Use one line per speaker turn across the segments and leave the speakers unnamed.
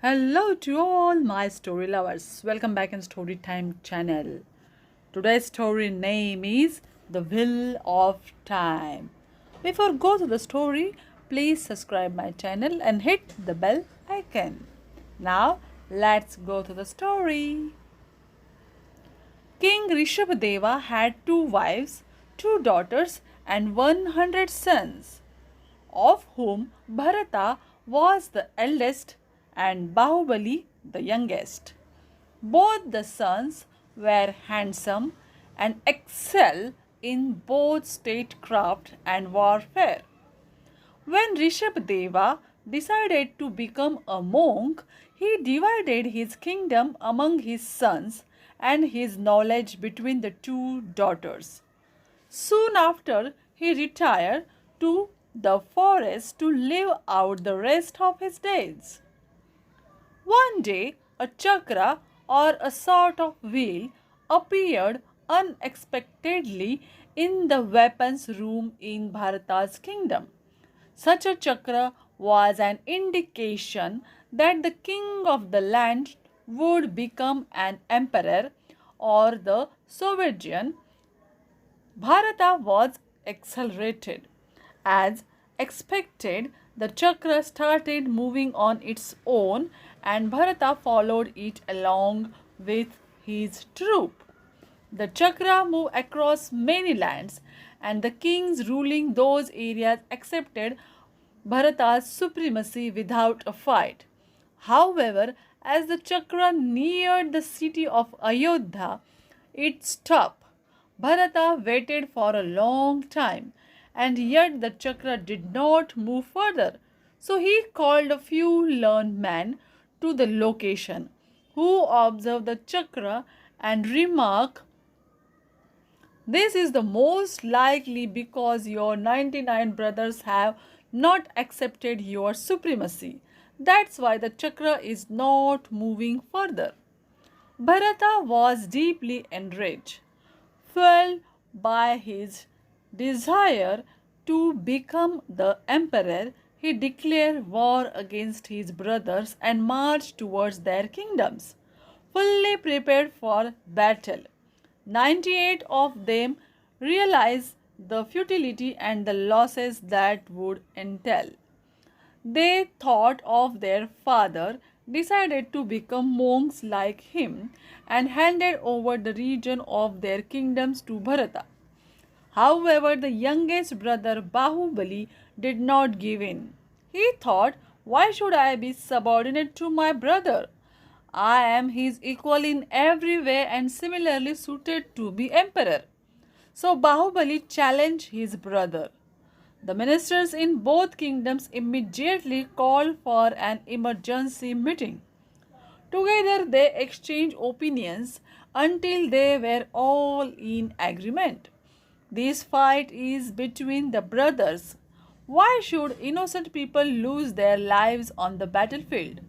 Hello to all my story lovers. Welcome back in Story Time channel. Today's story name is The Wheel of Time. Before go to the story, please subscribe my channel and hit the bell icon. Now let's go to the story. King Rishabhdeva had two wives, two daughters and 100 sons, of whom Bharata was the eldest and Bahubali the youngest. Both the sons were handsome and excelled in both statecraft and warfare. When Rishabhdeva decided to become a monk, he divided his kingdom among his sons and his knowledge between the two daughters. Soon after, he retired to the forest to live out the rest of his days. One day, a chakra or a sort of wheel appeared unexpectedly in the weapons room in Bharata's kingdom. Such a chakra was an indication that the king of the land would become an emperor or the sovereign. Bharata was accelerated. As expected, the chakra started moving on its own and Bharata followed it along with his troop. The chakra moved across many lands and the kings ruling those areas accepted Bharata's supremacy without a fight. However, as the chakra neared the city of Ayodhya, it stopped. Bharata waited for a long time, and yet the chakra did not move further. So he called a few learned men to the location, who observed the chakra and remarked, "This is the most likely because your 99 brothers have not accepted your supremacy. That's why the chakra is not moving further." Bharata was deeply enraged. Fueled by his desire to become the emperor, he declared war against his brothers and marched towards their kingdoms, fully prepared for battle. 98 of them realized the futility and the losses that would entail. They thought of their father, decided to become monks like him, and handed over the region of their kingdoms to Bharata. However, the youngest brother Bahubali did not give in. He thought, "Why should I be subordinate to my brother? I am his equal in every way and similarly suited to be emperor." So Bahubali challenged his brother. The ministers in both kingdoms immediately called for an emergency meeting. Together they exchanged opinions until they were all in agreement. This fight is between the brothers. Why should innocent people lose their lives on the battlefield?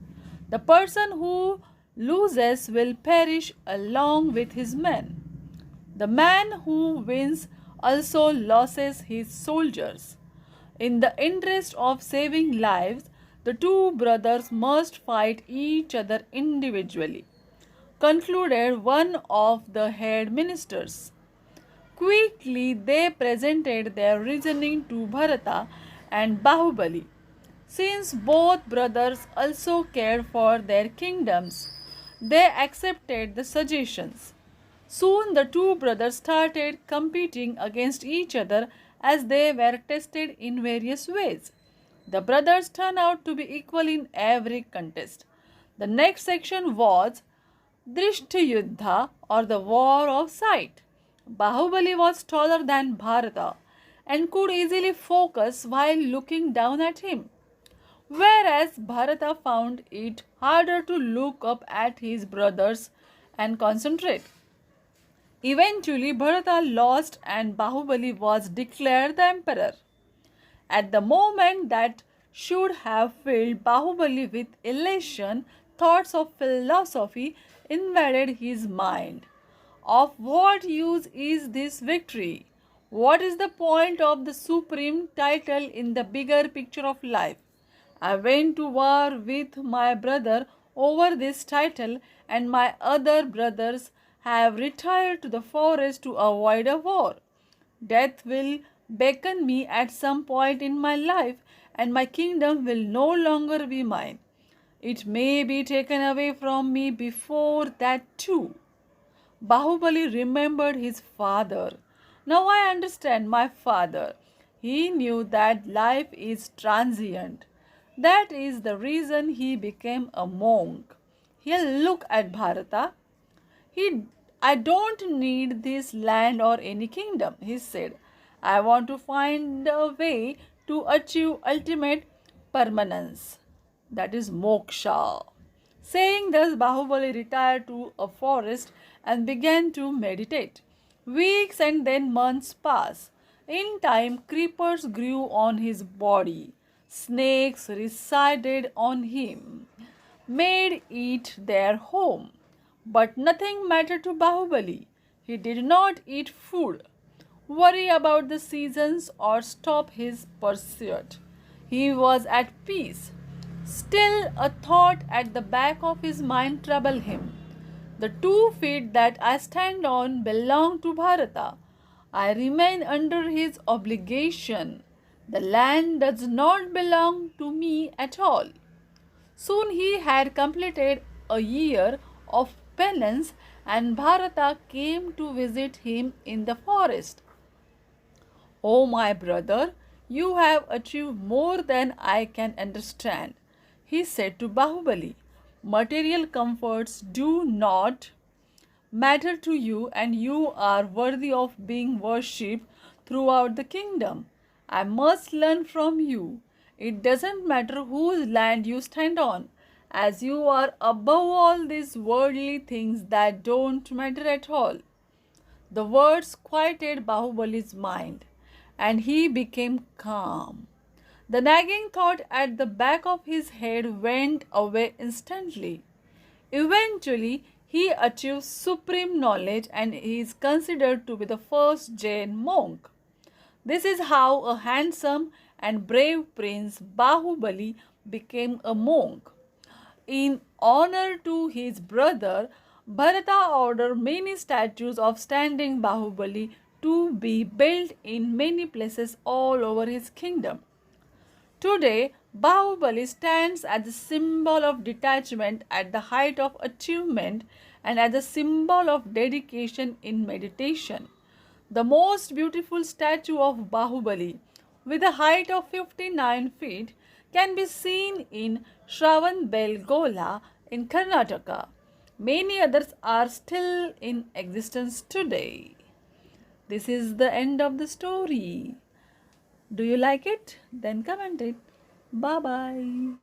The person who loses will perish along with his men. The man who wins also loses his soldiers. In the interest of saving lives, the two brothers must fight each other individually, concluded one of the head ministers. Quickly they presented their reasoning to Bharata and Bahubali. Since both brothers also cared for their kingdoms, they accepted the suggestions. Soon the two brothers started competing against each other as they were tested in various ways. The brothers turned out to be equal in every contest. The next section was Drishtayuddha, or the War of Sight. Bahubali was taller than Bharata and could easily focus while looking down at him, whereas Bharata found it harder to look up at his brothers and concentrate. Eventually, Bharata lost and Bahubali was declared the emperor. At the moment that should have filled Bahubali with elation, thoughts of philosophy invaded his mind. Of what use is this victory? What is the point of the supreme title in the bigger picture of life? I went to war with my brother over this title, and my other brothers have retired to the forest to avoid a war. Death will beckon me at some point in my life, and my kingdom will no longer be mine. It may be taken away from me before that too. Bahubali remembered his father. Now I understand my father. He knew that life is transient. That is the reason he became a monk. Here, look at Bharata. He, I don't need this land or any kingdom, he said. I want to find a way to achieve ultimate permanence. That is moksha. Saying thus, Bahubali retired to a forest and began to meditate. Weeks and then months passed. In time, creepers grew on his body. Snakes resided on him, made it their home. But nothing mattered to Bahubali. He did not eat food, worry about the seasons, or stop his pursuit. He was at peace. Still, a thought at the back of his mind troubled him. The 2 feet that I stand on belong to Bharata. I remain under his obligation. The land does not belong to me at all. Soon he had completed a year of penance, and Bharata came to visit him in the forest. "Oh, my brother, you have achieved more than I can understand," he said to Bahubali. "Material comforts do not matter to you, and you are worthy of being worshipped throughout the kingdom. I must learn from you. It doesn't matter whose land you stand on, as you are above all these worldly things that don't matter at all." The words quieted Bahubali's mind, and he became calm. The nagging thought at the back of his head went away instantly. Eventually, he achieved supreme knowledge and he is considered to be the first Jain monk. This is how a handsome and brave prince Bahubali became a monk. In honor to his brother, Bharata ordered many statues of standing Bahubali to be built in many places all over his kingdom. Today, Bahubali stands as a symbol of detachment at the height of achievement and as a symbol of dedication in meditation. The most beautiful statue of Bahubali, with a height of 59 feet, can be seen in Shravanbelgola in Karnataka. Many others are still in existence today. This is the end of the story. Do you like it? Then comment it. Bye bye.